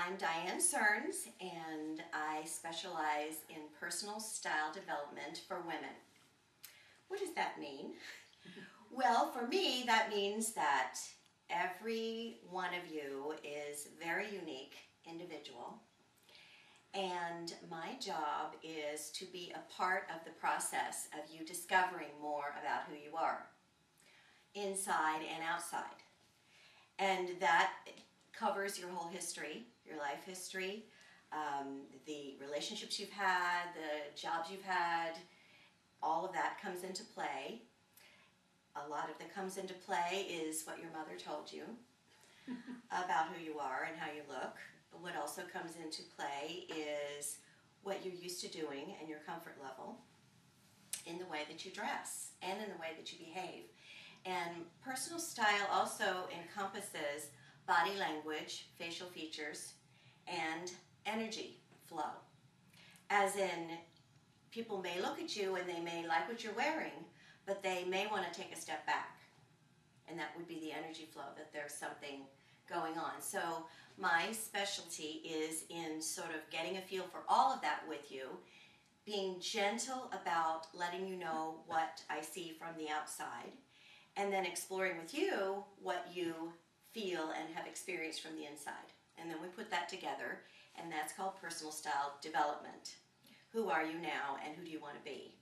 I'm Diane Cerns, and I specialize in personal style development for women. What does that mean? Well, for me, that means that every one of you is very unique individual, and my job is to be a part of the process of you discovering more about who you are, inside and outside. And that covers your whole history, your life history, the relationships you've had, the jobs you've had, all of that comes into play. A lot of that comes into play is what your mother told you about who you are and how you look. What also comes into play is what you're used to doing and your comfort level in the way that you dress and in the way that you behave. And personal style also encompasses body language, facial features, and energy flow. As in, people may look at you and they may like what you're wearing, but they may want to take a step back. And that would be the energy flow, that there's something going on. So my specialty is in sort of getting a feel for all of that with you, being gentle about letting you know what I see from the outside, and then exploring with you what you feel and have experienced from the inside. And then we put that together, and that's called personal style development. Who are you now, and who do you want to be?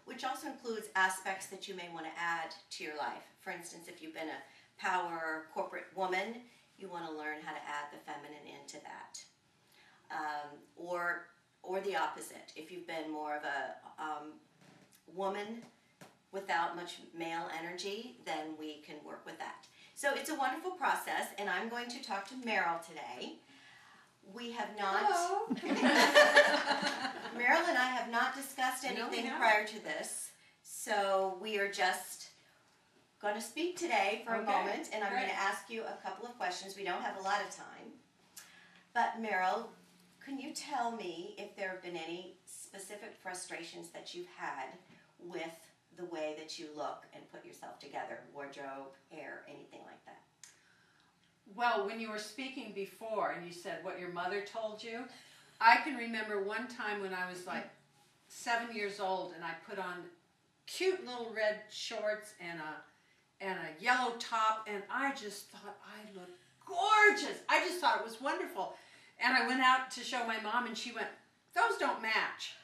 Which also includes aspects that you may want to add to your life. For instance, if you've been a power corporate woman, you want to learn how to add the feminine into that. Or the opposite. If you've been more of a woman without much male energy, then we can work with that. So it's a wonderful process, and I'm going to talk to Meryl today. We have not... Hello. Meryl and I have not discussed anything prior to this, so we are just going to speak today for a moment, and I'm going to ask you a couple of questions. We don't have a lot of time. But Meryl, can you tell me if there have been any specific frustrations that you've had with the way that you look and put yourself together, wardrobe, hair, anything like that? Well, when you were speaking before and you said what your mother told you, I can remember one time when I was like 7 years old and I put on cute little red shorts and a yellow top, and I just thought I looked gorgeous. I just thought it was wonderful. And I went out to show my mom and she went, "Those don't match."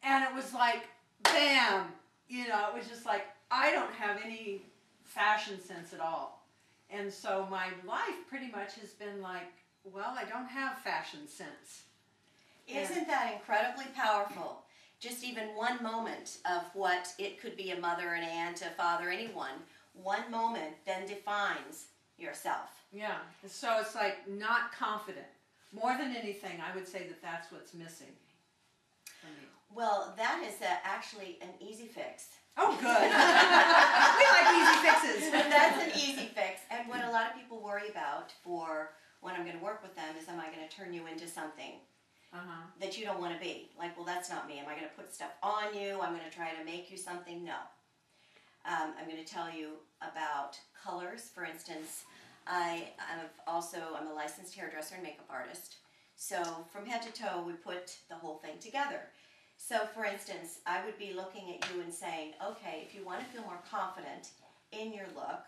And it was like, bam. You know, it was just like, I don't have any fashion sense at all. And so my life pretty much has been like, well, I don't have fashion sense. Isn't that incredibly powerful? Just even one moment of what it could be, a mother, an aunt, a father, anyone. One moment then defines yourself. Yeah, so it's like not confident. More than anything, I would say that that's what's missing for me. Well, that is actually an easy fix. Oh, good. We like easy fixes. That's an easy fix. And what a lot of people worry about for when I'm going to work with them is, am I going to turn you into something that you don't want to be? Like, well, that's not me. Am I going to put stuff on you? I'm going to try to make you something? No. I'm going to tell you about colors. For instance, I'm a licensed hairdresser and makeup artist. So from head to toe, we put the whole thing together. So, for instance, I would be looking at you and saying, okay, if you want to feel more confident in your look,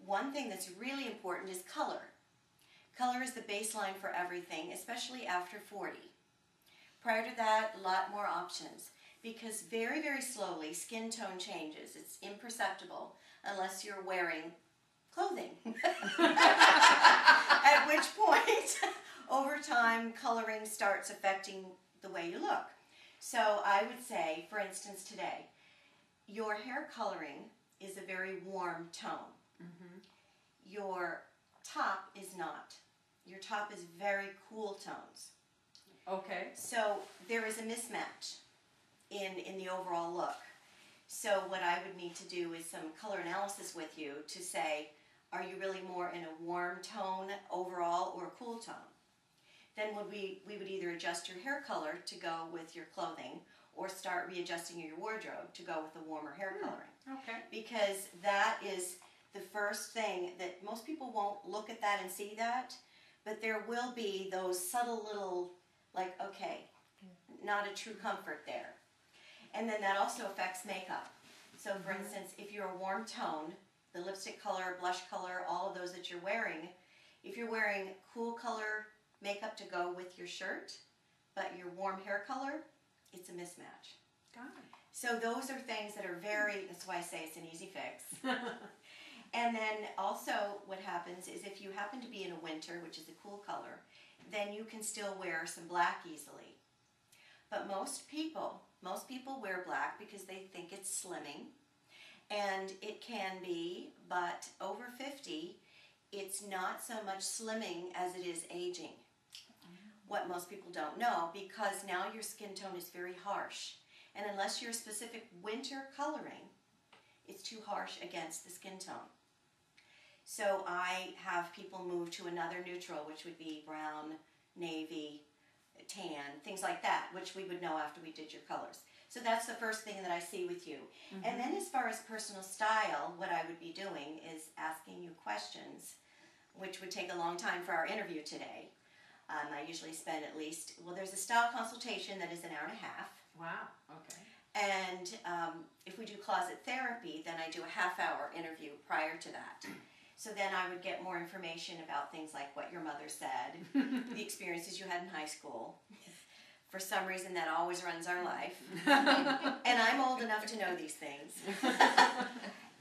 one thing that's really important is color. Color is the baseline for everything, especially after 40. Prior to that, a lot more options, because very, very slowly skin tone changes. It's imperceptible unless you're wearing clothing. At which point, over time, coloring starts affecting the way you look. So I would say, for instance, today, your hair coloring is a very warm tone. Your top is not. Your top is very cool tones. Okay. So there is a mismatch in the overall look. So what I would need to do is some color analysis with you to say, are you really more in a warm tone overall or a cool tone? Then we would either adjust your hair color to go with your clothing or start readjusting your wardrobe to go with a warmer hair coloring. Okay. Because that is the first thing that most people won't look at that and see that, but there will be those subtle little, like, okay, not a true comfort there. And then that also affects makeup. So for instance, if you're a warm tone, the lipstick color, blush color, all of those that you're wearing, if you're wearing cool color makeup to go with your shirt, but your warm hair color, it's a mismatch. Got it. So those are things that are that's why I say it's an easy fix. And then also what happens is if you happen to be in a winter, which is a cool color, then you can still wear some black easily. But most people wear black because they think it's slimming, and it can be, but over 50, it's not so much slimming as it is aging. What most people don't know, because now your skin tone is very harsh, and unless you're a specific winter coloring, it's too harsh against the skin tone. So I have people move to another neutral, which would be brown, navy, tan, things like that, which we would know after we did your colors. So that's the first thing that I see with you. And then as far as personal style, what I would be doing is asking you questions, which would take a long time for our interview today. I usually spend at least, there's a style consultation that is an hour and a half. Wow, okay. And if we do closet therapy, then I do a half-hour interview prior to that. So then I would get more information about things like what your mother said, the experiences you had in high school. For some reason, that always runs our life. And I'm old enough to know these things.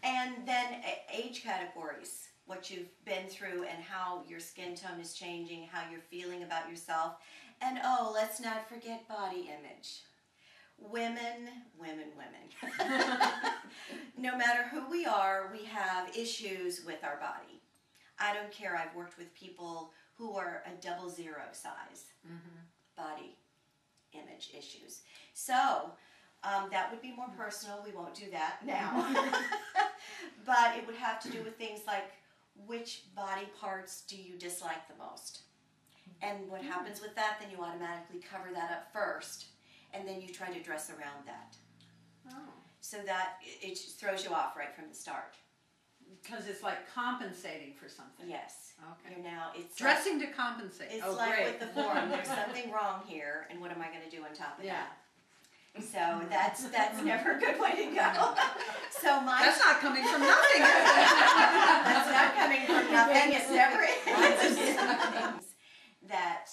And then age categories, what you've been through and how your skin tone is changing, how you're feeling about yourself. And let's not forget body image. Women. No matter who we are, we have issues with our body. I don't care. I've worked with people who are a 00 size body image issues. So that would be more personal. We won't do that now. But it would have to do with things like which body parts do you dislike the most? And what happens with that, then you automatically cover that up first, and then you try to dress around that. Oh. So that it just throws you off right from the start. Because it's like compensating for something. Yes. Okay. It's dressing to compensate. It's oh, like great. with the form. There's something wrong here, and what am I going to do on top of that? So that's never a good way to go. So that's not coming from nothing. That's not coming from nothing. It's never things that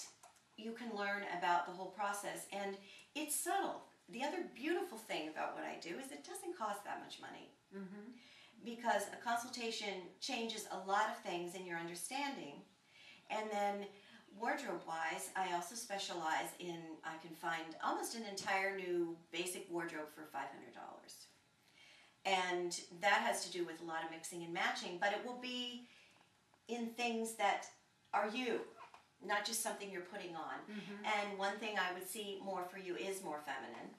you can learn about the whole process, and it's subtle. The other beautiful thing about what I do is it doesn't cost that much money. Because a consultation changes a lot of things in your understanding. And then wardrobe-wise, I also specialize in, I can find almost an entire new basic wardrobe for $500. And that has to do with a lot of mixing and matching, but it will be in things that are you, not just something you're putting on. And one thing I would see more for you is more feminine.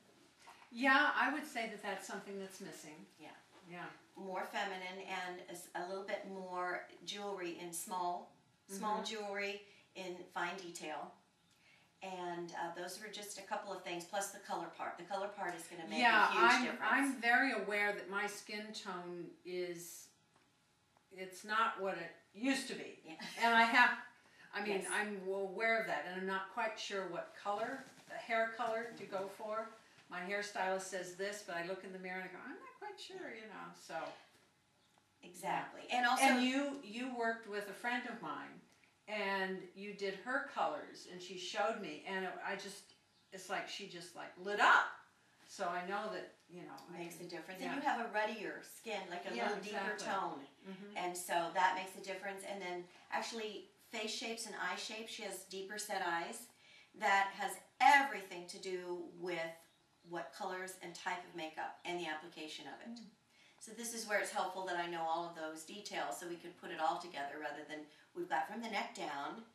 Yeah, I would say that that's something that's missing. Yeah. More feminine and a little bit more jewelry in small jewelry in fine detail. And those are just a couple of things, plus the color part. The color part is going to make a huge difference. I'm very aware that my skin tone it's not what it used to be. And I'm aware of that, and I'm not quite sure what color, the hair color to go for. My hairstylist says this, but I look in the mirror and I go, I'm not quite sure, so. Exactly. And also, and you worked with a friend of mine, and you did her colors, and she showed me, and it's like she just like lit up. So I know that, makes a difference. And you have a ruddier skin, like a little deeper tone. And so that makes a difference. And then actually face shapes and eye shapes, she has deeper set eyes. That has everything to do with what colors and type of makeup and the application of it. So this is where it's helpful that I know all of those details so we could put it all together rather than we've got from the neck down.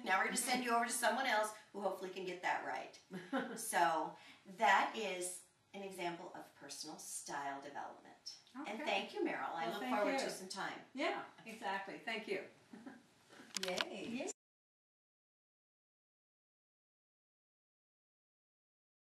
Now we're going to send you over to someone else who hopefully can get that right. So that is an example of personal style development. And thank you, Meryl. I look forward to some time. Yeah, exactly. Thank you. Yay.